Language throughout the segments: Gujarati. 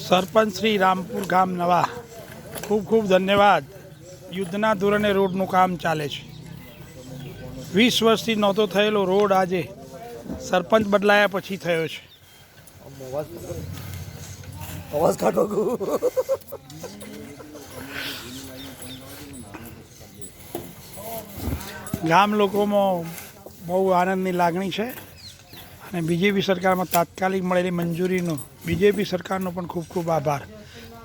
સરપંચ શ્રી રામપુર ગામ નવા, ખૂબ ખૂબ ધન્યવાદ. યુદ્ધના ધોરણે રોડનું કામ ચાલે છે. 20 વર્ષથી નહોતો થયેલો રોડ આજે સરપંચ બદલાયા પછી થયો છે. ગામ લોકોમાં બહુ આનંદની લાગણી છે અને બીજેપી સરકારમાં તાત્કાલિક મળેલી મંજૂરીનો બીજેપી સરકારનો પણ ખૂબ ખૂબ આભાર.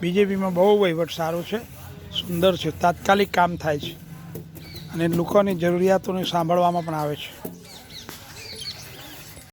બીજેપીમાં બહુ વહીવટ સારો છે, સુંદર છે, તાત્કાલિક કામ થાય છે અને લોકોની જરૂરિયાતોને સાંભળવામાં પણ આવે છે.